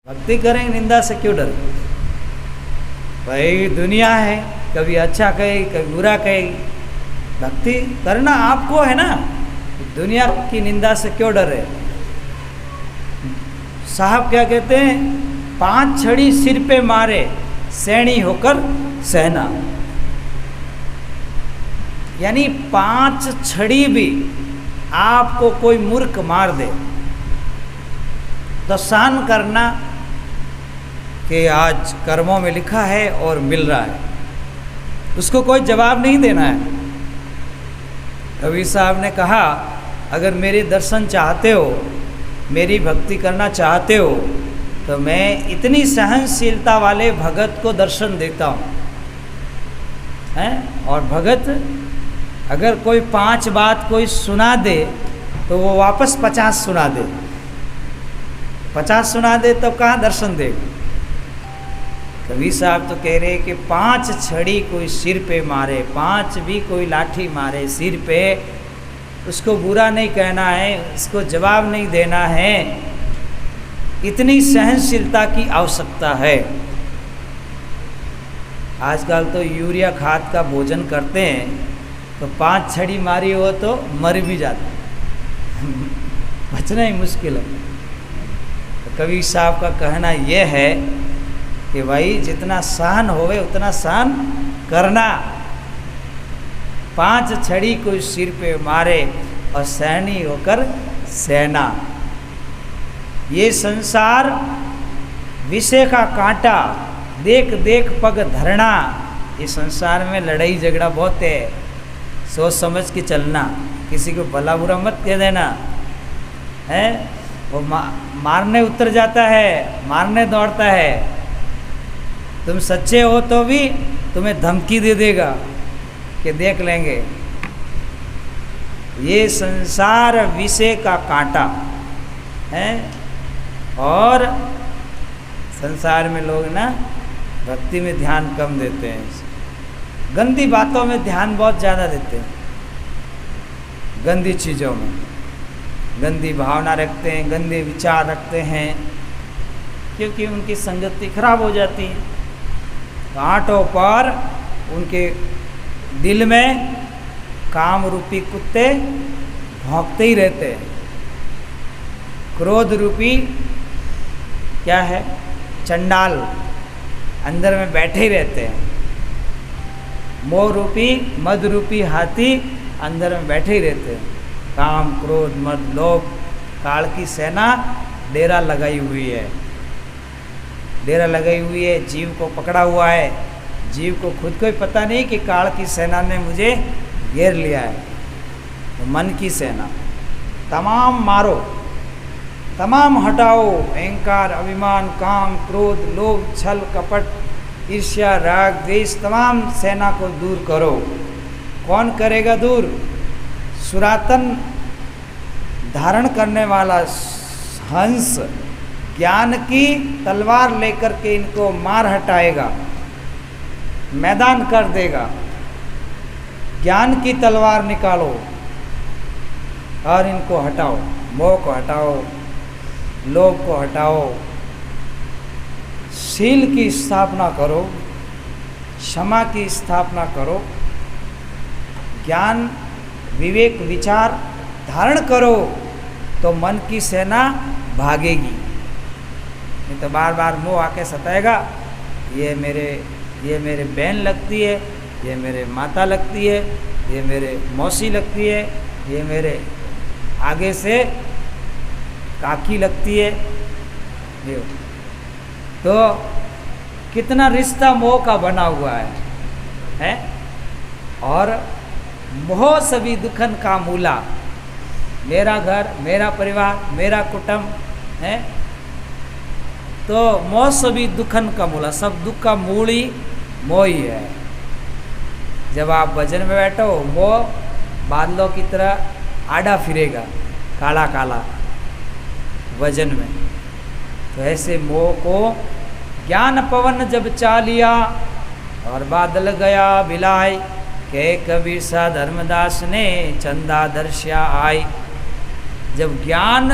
भक्ति करें, निंदा से क्यों डर? भाई दुनिया है, कभी अच्छा कहे कभी बुरा कहे, भक्ति करना आपको है ना, दुनिया की निंदा से क्यों डर है? साहब क्या कहते हैं, 5 छड़ी सिर पे मारे सैनी होकर सहना। यानी 5 छड़ी भी आपको कोई मूर्ख मार दे तो सहन करना कि आज कर्मों में लिखा है और मिल रहा है, उसको कोई जवाब नहीं देना है। कबीर साहब ने कहा, अगर मेरे दर्शन चाहते हो, मेरी भक्ति करना चाहते हो, तो मैं इतनी सहनशीलता वाले भगत को दर्शन देता हूँ, हैं? और भगत अगर कोई 5 बात कोई सुना दे तो वो वापस 50 सुना दे, 50 सुना दे तब कहाँ दर्शन दे? कबीर साहब तो कह रहे कि 5 छड़ी कोई सिर पे मारे, 5 भी कोई लाठी मारे सिर पे, उसको बुरा नहीं कहना है, उसको जवाब नहीं देना है। इतनी सहनशीलता की आवश्यकता है। आजकल तो यूरिया खाद का भोजन करते हैं तो 5 छड़ी मारी हो तो मर भी जाता बचना ही मुश्किल है। तो कबीर साहब का कहना यह है कि भाई जितना सहन होवे उतना सहन करना। 5 छड़ी कोई सिर पे मारे और सहनी होकर सहना। ये संसार विषय का कांटा, देख देख पग धरना। ये संसार में लड़ाई झगड़ा बहुत है, सोच समझ के चलना, किसी को भला बुरा मत कह देना है। वो मारने उतर जाता है, मारने दौड़ता है, तुम सच्चे हो तो भी तुम्हें धमकी दे देगा कि देख लेंगे। ये संसार विषय का कांटा है और संसार में लोग ना भक्ति में ध्यान कम देते हैं, गंदी बातों में ध्यान बहुत ज़्यादा देते हैं, गंदी चीज़ों में गंदी भावना रखते हैं, गंदे विचार रखते हैं, क्योंकि उनकी संगति खराब हो जाती है। कांटों पर उनके दिल में काम रूपी कुत्ते भौंकते ही रहते हैं। क्रोध रूपी क्या है, चंडाल अंदर में बैठे ही रहते हैं। मोह रूपी मद रूपी हाथी अंदर में बैठे ही रहते हैं। काम क्रोध मद लोभ काल की सेना डेरा लगाई हुई है, डेरा लगाई हुई है, जीव को पकड़ा हुआ है। जीव को खुद को ही पता नहीं कि काल की सेना ने मुझे घेर लिया है। तो मन की सेना तमाम मारो, तमाम हटाओ, अहंकार अभिमान काम क्रोध लोभ छल कपट ईर्ष्या राग द्वेष, तमाम सेना को दूर करो। कौन करेगा दूर? सुरातन धारण करने वाला हंस ज्ञान की तलवार लेकर के इनको मार हटाएगा, मैदान कर देगा। ज्ञान की तलवार निकालो और इनको हटाओ, मोह को हटाओ, लोभ को हटाओ, शील की स्थापना करो, क्षमा की स्थापना करो, ज्ञान विवेक विचार धारण करो, तो मन की सेना भागेगी। नहीं तो बार बार मोह आके सताएगा, ये मेरे बहन लगती है, ये मेरे माता लगती है, ये मेरे मौसी लगती है, ये मेरे आगे से काकी लगती है। तो कितना रिश्ता मोह का बना हुआ है? और मोह सभी दुखन का मूला। मेरा घर, मेरा परिवार, मेरा कुटुंब है, तो मोह सभी दुखन का मूला। सब दुख का मूल ही मोह ही है। जब आप भजन में बैठो, मोह बादलों की तरह आड़ा फिरेगा, काला काला वजन में। तो ऐसे मोह को ज्ञान पवन जब चालिया और बादल गया बिलाय, के कबीर सा धर्मदास ने चंदा दर्श्या आई। जब ज्ञान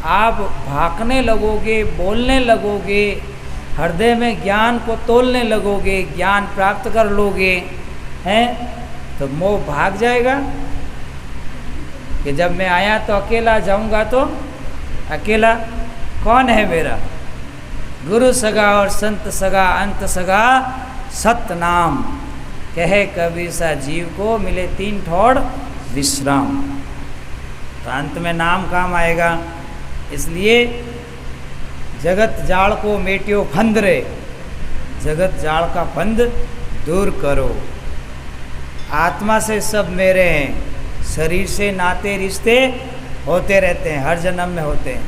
आप भागने लगोगे, बोलने लगोगे, हृदय में ज्ञान को तोलने लगोगे, ज्ञान प्राप्त कर लोगे, हैं, तो मोह भाग जाएगा। कि जब मैं आया तो अकेला, जाऊंगा तो अकेला। कौन है मेरा? गुरु सगा और संत सगा, अंत सगा सतनाम। कहे कबीर सा जीव को मिले 3 ठोड़ विश्राम। तो अंत में नाम काम आएगा। इसलिए जगत जाल को मेटियो फंदरे, जगत जाल का फंद दूर करो। आत्मा से सब मेरे हैं, शरीर से नाते रिश्ते होते रहते हैं, हर जन्म में होते हैं।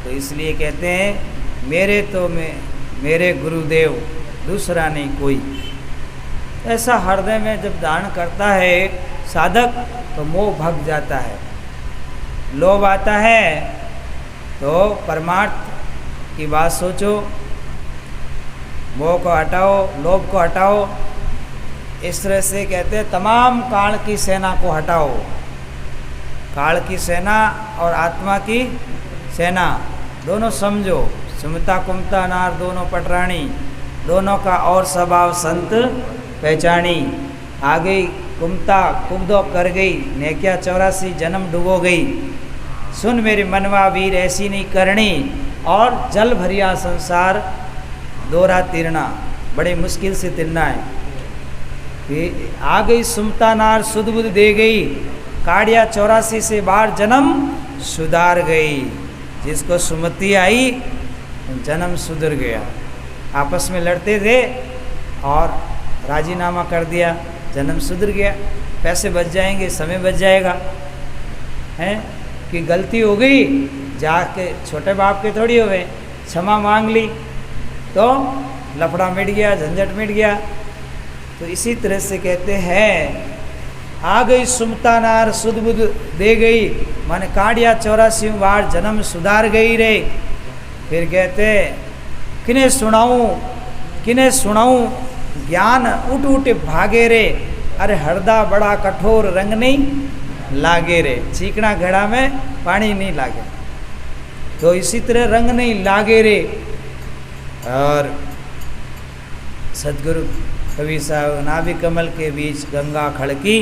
तो इसलिए कहते हैं मेरे तो मेरे गुरुदेव, दूसरा नहीं कोई। ऐसा हृदय में जब धारण करता है साधक तो मोह भग जाता है। लोभ आता है तो परमार्थ की बात सोचो, मोह को हटाओ, लोभ को हटाओ। इस तरह से कहते हैं तमाम काल की सेना को हटाओ। काल की सेना और आत्मा की सेना दोनों समझो। सुमता कुमता नार दोनों पटरानी, दोनों का और स्वभाव संत पहचानी। आ गई कुमता कुब्दो कर गई, नेकिया 84 जन्म डुबो गई। सुन मेरे मनवा वीर ऐसी नहीं करनी, और जल भरिया संसार दोहरा तीरना, बड़ी मुश्किल से तिरना है। कि आ गई सुमता नार सुध बुध दे गई, काड़िया 84 से बार जन्म सुधार गई। जिसको सुमति आई जन्म सुधर गया। आपस में लड़ते थे और राजीनामा कर दिया, जन्म सुधर गया। पैसे बच जाएंगे, समय बच जाएगा। हैं कि गलती हो गई, जाके छोटे बाप के थोड़ी हुए, क्षमा मांग ली तो लफड़ा मिट गया, झंझट मिट गया। तो इसी तरह से कहते हैं आ गई सुमता नार सुध बुध दे गई, माने काड़िया 84 बार जन्म सुधार गई रे। फिर कहते किन्हें सुनाऊं ज्ञान उठ उठ भागे रे। अरे हरदा बड़ा कठोर रंग नहीं लागे रे, चीकना घड़ा में पानी नहीं लागे। तो इसी तरह रंग नहीं लागे रे। और सदगुरु कबीर साहब नाभि कमल के बीच गंगा खड़की,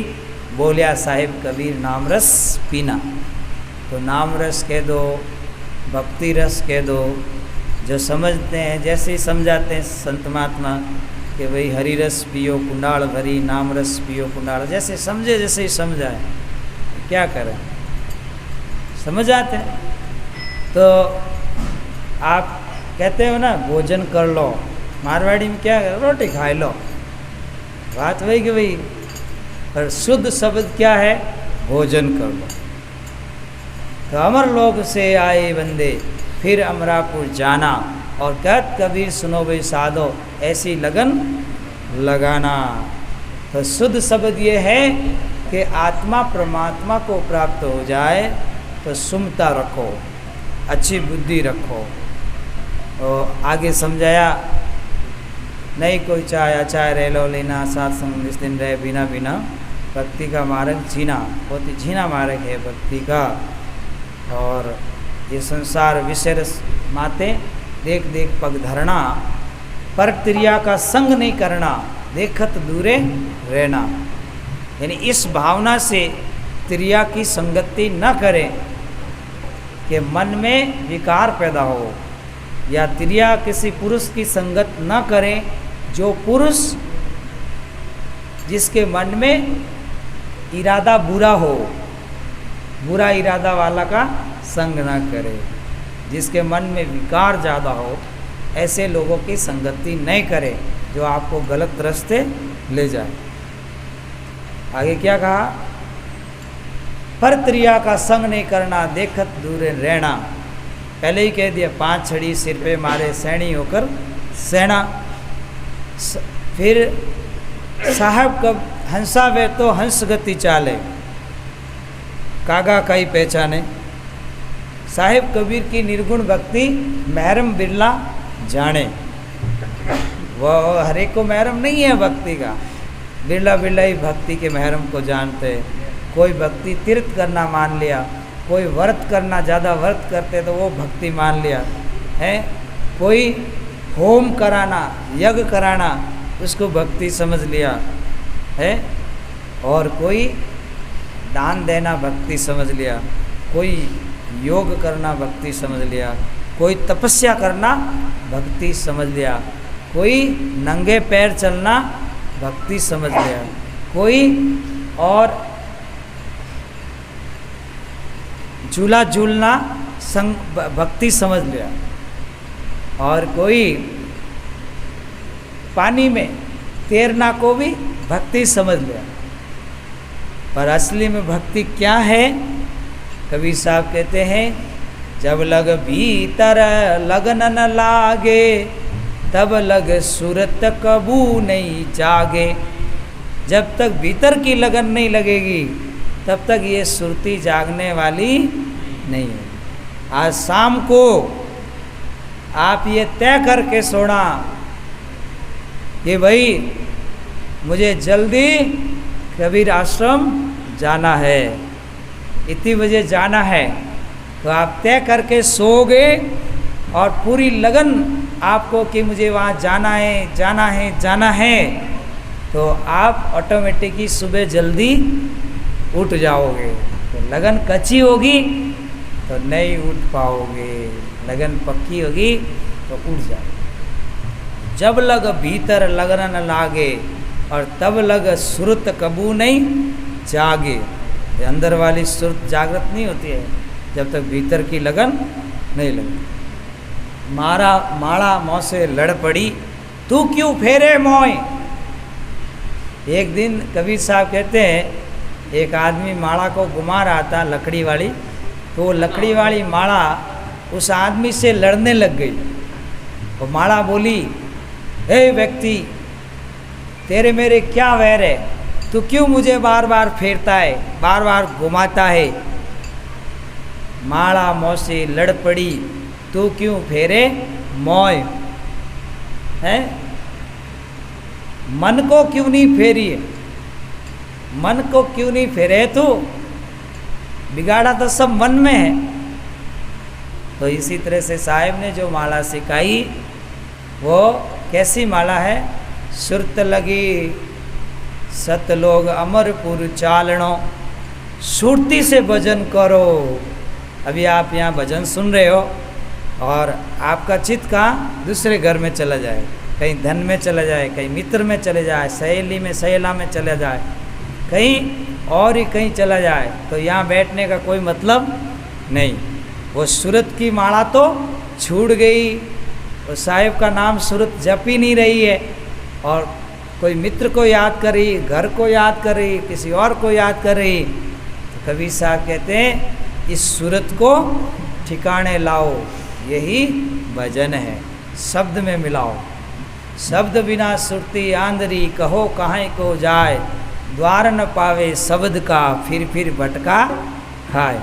बोलिया साहिब कबीर नाम रस पीना। तो नाम रस कह दो, भक्ति रस कह दो, जो समझते हैं जैसे ही समझाते हैं संत महात्मा कि भाई हरि रस पियो कुंडाल भरी, नाम रस पियो कुंडाल, जैसे समझे जैसे ही समझाए, क्या करें, समझ आते हैं। तो आप कहते हो ना भोजन कर लो, मारवाड़ी में क्या रोटी खाए लो, बात वही कि भाई, पर शुद्ध शब्द क्या है, भोजन कर लो। तो अमर लोक से आए बंदे फिर अमरापुर जाना, और कहत कबीर सुनो भाई साधो ऐसी लगन लगाना। तो शुद्ध शब्द ये है कि आत्मा परमात्मा को प्राप्त हो जाए तो सुमता रखो, अच्छी बुद्धि रखो। और आगे समझाया नहीं कोई चाहे रह लो लेना, साथ संग इस दिन रहे बिना बिना, भक्ति का मार्ग जीना, बहुत ही झीना मार्ग है भक्ति का। और ये संसार विषय रस माते देख देख पग धरना, पर त्रिया का संग नहीं करना, देखत दूरे रहना। यानी इस भावना से त्रिया की संगति न करें कि मन में विकार पैदा हो, या त्रिया किसी पुरुष की संगत न करें जो पुरुष जिसके मन में इरादा बुरा हो, बुरा इरादा वाला का संग ना करे। जिसके मन में विकार ज़्यादा हो, ऐसे लोगों की संगति नहीं करे जो आपको गलत रास्ते ले जाए। आगे क्या कहा, पर त्रिया का संग नहीं करना, देखत दूर रहना। पहले ही कह दिया, 5 छड़ी सिर पे मारे सैनी होकर सेना। फिर साहब कब हंसा वे तो हंस गति चाले, कागा कई पहचाने। साहिब कबीर की निर्गुण भक्ति महरम बिरला जाने। वह हर एक को महरम नहीं है भक्ति का, बिरला बिरला ही भक्ति के महरम को जानते हैं। कोई भक्ति तीर्थ करना मान लिया, कोई व्रत करना, ज़्यादा व्रत करते तो वो भक्ति मान लिया है, कोई होम कराना, यज्ञ कराना, उसको भक्ति समझ लिया है, और कोई दान देना भक्ति समझ लिया, कोई योग करना भक्ति समझ लिया, कोई तपस्या करना भक्ति समझ लिया, कोई नंगे पैर चलना भक्ति समझ लिया, कोई और झूला झूलना भक्ति समझ लिया, और कोई पानी में तैरना को भी भक्ति समझ लिया। पर असली में भक्ति क्या है? कबीर साहब कहते हैं, जब लग भीतर लगन न लागे, तब लग सुरत कबू नहीं जागे। जब तक भीतर की लगन नहीं लगेगी, तब तक ये सुरती जागने वाली नहीं है। आज शाम को आप ये तय करके सोना कि भाई मुझे जल्दी कबीर आश्रम जाना है, इतनी बजे जाना है, तो आप तय करके सोओगे और पूरी लगन आपको कि मुझे वहाँ जाना है, जाना है, जाना है, तो आप ऑटोमेटिकली सुबह जल्दी उठ जाओगे। तो लगन कच्ची होगी तो नहीं उठ पाओगे, लगन पक्की होगी तो उठ जाओगे। जब लग भीतर लगन न लागे, और तब लग सुरत कबू नहीं जागे। ये अंदर वाली सुरत जागृत नहीं होती है जब तक भीतर की लगन नहीं लगती। माड़ा मोह से लड़ पड़ी, तू क्यों फेरे मोय। एक दिन कबीर साहब कहते हैं, एक आदमी माड़ा को घुमा रहा था लकड़ी वाली, तो वो लकड़ी वाली माड़ा उस आदमी से लड़ने लग गई। वो माड़ा बोली, हे व्यक्ति, तेरे मेरे क्या वैर है, तू क्यों मुझे बार बार फेरता है, बार बार घुमाता है। माड़ा मोह से लड़ पड़ी, तू क्यों फेरे मोय है। मन को क्यों नहीं फेरी है, मन को क्यों नहीं फेरे, तू बिगाड़ा तो सब मन में है। तो इसी तरह से साहिब ने जो माला सिखाई वो कैसी माला है? सुरत लगी सत लोग अमरपुर चालनो, सुरती से भजन करो। अभी आप यहाँ भजन सुन रहे हो और आपका चित्त कहाँ दूसरे घर में चला जाए, कहीं धन में चला जाए, कहीं मित्र में चले जाए, सहेली में सहेला में चला जाए, कहीं और ही कहीं चला जाए, तो यहाँ बैठने का कोई मतलब नहीं। वो सूरत की माला तो छूट गई, वो साहिब का नाम सूरत जप ही नहीं रही है, और कोई मित्र को याद कर रही, घर को याद कर रही, किसी और को याद कर रही। तो कबीर साहब कहते हैं, इस सूरत को ठिकाने लाओ, यही भजन है। शब्द में मिलाओ, शब्द बिना सुरती आंदरी, कहो कहाँ को जाए, द्वार न पावे शब्द का, फिर भटका खाए।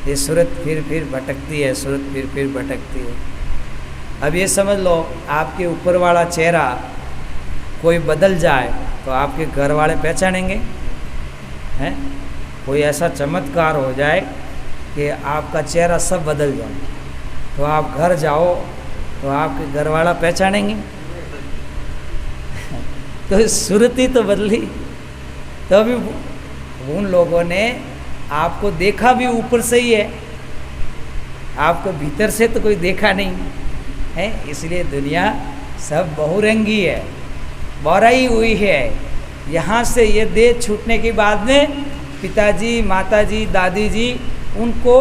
ये सूरत फिर भटकती है, सूरत फिर भटकती है। अब ये समझ लो, आपके ऊपर वाला चेहरा कोई बदल जाए तो आपके घर वाले पहचानेंगे हैं? कोई ऐसा चमत्कार हो जाए कि आपका चेहरा सब बदल जाए, तो आप घर जाओ तो आपके घर वाला पहचानेंगे। तो सूरत ही तो बदली। तो अभी उन लोगों ने आपको देखा भी ऊपर से ही है, आपको भीतर से तो कोई देखा नहीं है। इसलिए दुनिया सब बहुरंगी है, बौराई हुई है। यहाँ से ये देह छूटने के बाद में पिताजी, माताजी, दादी जी उनको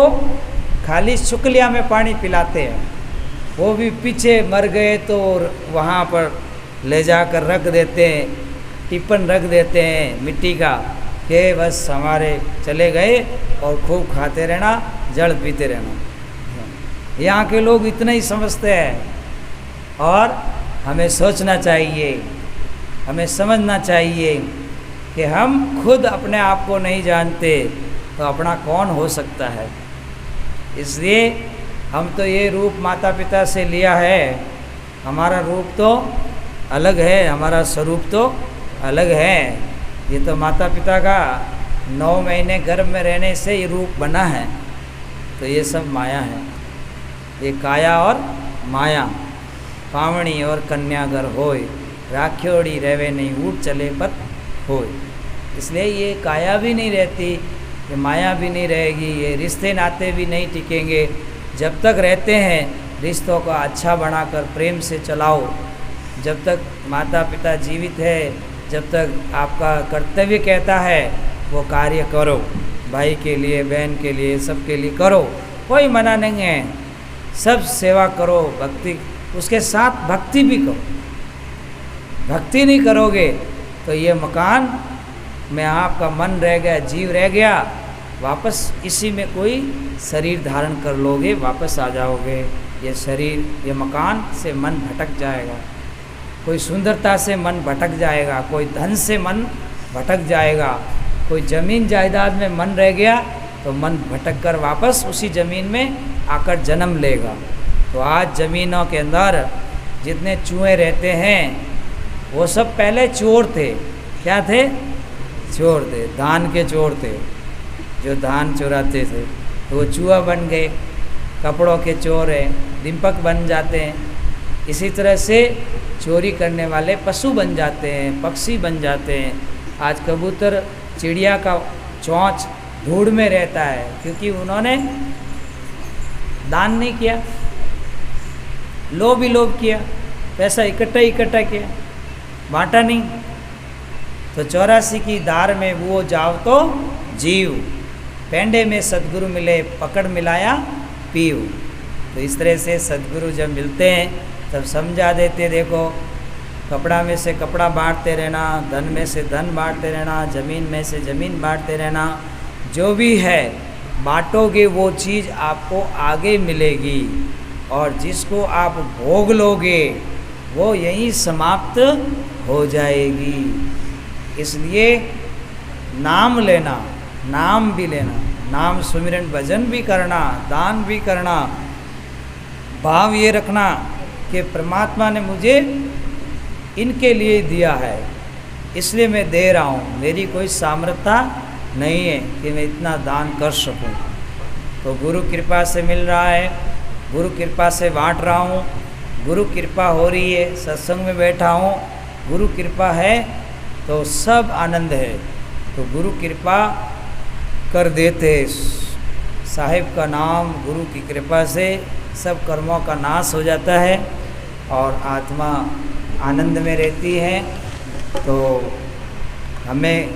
खाली शुक्लिया में पानी पिलाते हैं, वो भी पीछे मर गए तो वहाँ पर ले जाकर रख देते हैं, टिफिन रख देते हैं मिट्टी का, कि बस हमारे चले गए और खूब खाते रहना, जल पीते रहना। यहाँ के लोग इतना ही समझते हैं, और हमें सोचना चाहिए, हमें समझना चाहिए कि हम खुद अपने आप को नहीं जानते तो अपना कौन हो सकता है। इसलिए हम तो ये रूप माता पिता से लिया है, हमारा रूप तो अलग है, हमारा स्वरूप तो अलग है। ये तो माता पिता का 9 महीने गर्भ में रहने से ये रूप बना है, तो ये सब माया है। ये काया और माया। पावणी और कन्यागर होय, राख्योड़ी रहवे नहीं ऊट चले पर होय। इसलिए ये काया भी नहीं रहती, ये माया भी नहीं रहेगी, ये रिश्ते नाते भी नहीं टिकेंगे। जब तक रहते हैं रिश्तों को अच्छा बनाकर प्रेम से चलाओ। जब तक माता पिता जीवित है, जब तक आपका कर्तव्य कहता है वो कार्य करो, भाई के लिए, बहन के लिए, सबके लिए करो, कोई मना नहीं है। सब सेवा करो, भक्ति, उसके साथ भक्ति भी करो। भक्ति नहीं करोगे तो ये मकान में आपका मन रह गया, जीव रह गया, वापस इसी में कोई शरीर धारण कर लोगे, वापस आ जाओगे। ये शरीर, ये मकान से मन भटक जाएगा, कोई सुंदरता से मन भटक जाएगा, कोई धन से मन भटक जाएगा, कोई ज़मीन जायदाद में मन रह गया तो मन भटक कर वापस उसी ज़मीन में आकर जन्म लेगा। तो आज ज़मीनों के अंदर जितने चूहे रहते हैं वो सब पहले चोर थे। क्या थे? चोर थे, धान के चोर थे, जो धान चुराते थे। तो वो चूहा बन गए, कपड़ों के चोर हैं, दीपक बन जाते हैं। इसी तरह से चोरी करने वाले पशु बन जाते हैं, पक्षी बन जाते हैं। आज कबूतर, चिड़िया का चोंच धूड़ में रहता है क्योंकि उन्होंने दान नहीं किया, लोभ ही लोभ किया, पैसा इकट्ठा किया, बांटा नहीं। तो 84 की धार में वो जाओ तो जीव, पेंडे में सदगुरु मिले पकड़ मिलाया पीव। तो इस तरह से सदगुरु जब मिलते हैं तब समझा देते, देखो कपड़ा में से कपड़ा बांटते रहना, धन में से धन बांटते रहना, ज़मीन में से ज़मीन बांटते रहना। जो भी है बांटोगे वो चीज़ आपको आगे मिलेगी, और जिसको आप भोग लोगे वो यहीं समाप्त हो जाएगी। इसलिए नाम लेना, नाम भी लेना, नाम सुमिरन भजन भी करना, दान भी करना, भाव ये रखना कि परमात्मा ने मुझे इनके लिए दिया है, इसलिए मैं दे रहा हूँ, मेरी कोई सामर्थ्य नहीं है कि मैं इतना दान कर सकूँ। तो गुरु कृपा से मिल रहा है, गुरु कृपा से बांट रहा हूँ, गुरु कृपा हो रही है, सत्संग में बैठा हूँ, गुरु कृपा है तो सब आनंद है। तो गुरु कृपा कर देते, साहिब का नाम, गुरु की कृपा से सब कर्मों का नाश हो जाता है और आत्मा आनंद में रहती है। तो हमें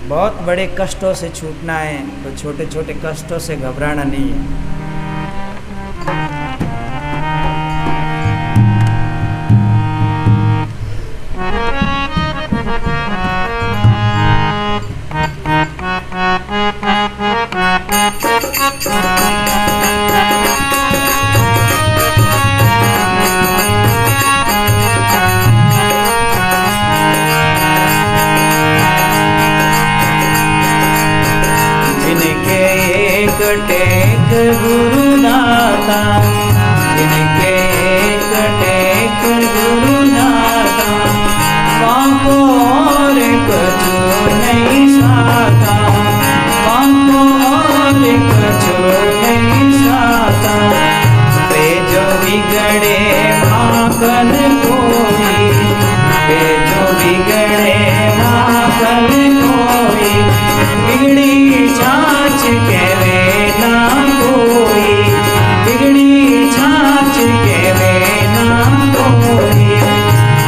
बहुत बड़े कष्टों से छूटना है, तो छोटे छोटे कष्टों से घबराना नहीं है। टेक गुरुनाथा, जिनके एक टेक गुरुनाथा, पापो और कछु नहीं साता, पापो और कछु नहीं साता। पे जो बिगड़े माखन कोई, पे जो बिगड़े माखन कोई, बिगड़ी छाछ के ना कोई, बिगड़ी छाछ के ना कोई।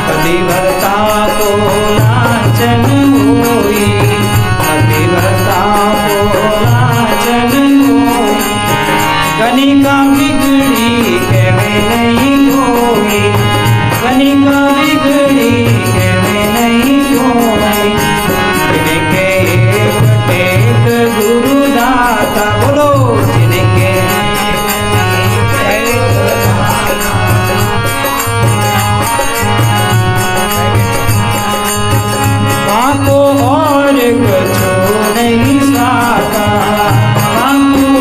पतिव्रता को लांछन होई, पतिव्रता को लांछन होई। कनिका बिगड़ी के नहीं कोई, कनिका बिगड़ी के नहीं कोई। जिनके एक गुरुदाता, बोलो जिनके पापो और कछु नहीं साता, पापो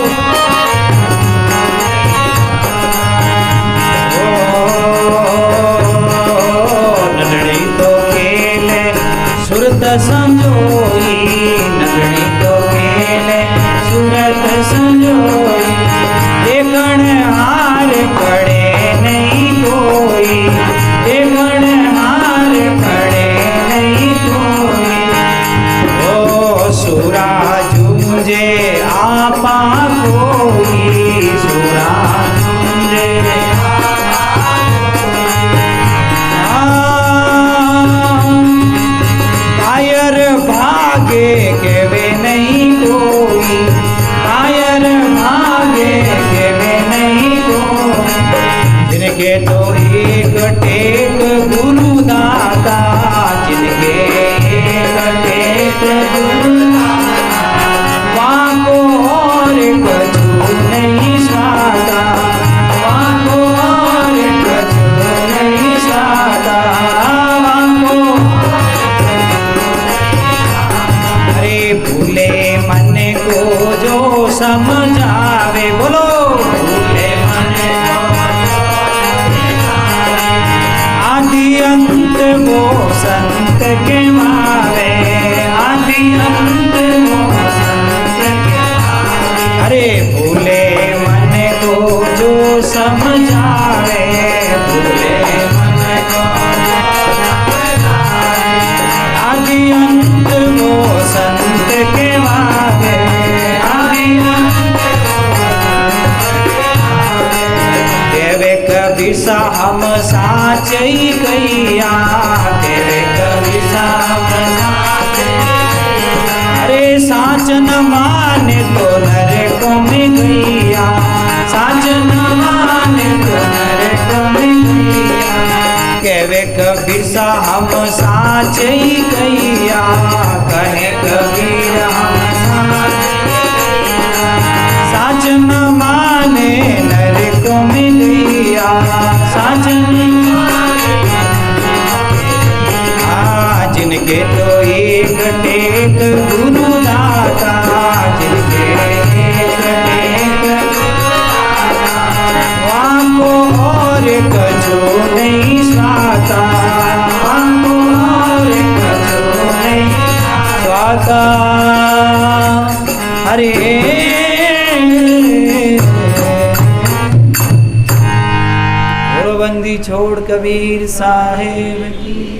एक टेक गुरु दाता, जिनके एक टेक गुरु दाता, वाको और कछु नहीं साता, वाको और कछु नहीं साता, वाको। अरे भूले मन को जो समझावे, बोलो भूले मन को आदि अंत वो संत के मारे, आदि अंत वो संत के मारे। अरे भूले मन को जो समझावे, भूले मन को आदि अंत वो संत के मारे, आदि अंत देवे कभी सा हम साचई कैया, देवे कभी सा हम साचई। अरे साच न माने तो नरक में गैया, साच न माने तो नरक में गैया। कहवे कबीर सा हम साचई कैया, कहे कबीर हम साच न माने नरक में गैया, साच न जिनके तो एक टेक गुरु दाता, जिनके एक टेक वाको और कछु नहीं साता, वाको और कछु नहीं साता। हरे बंदी छोड़ कबीर साहेब की।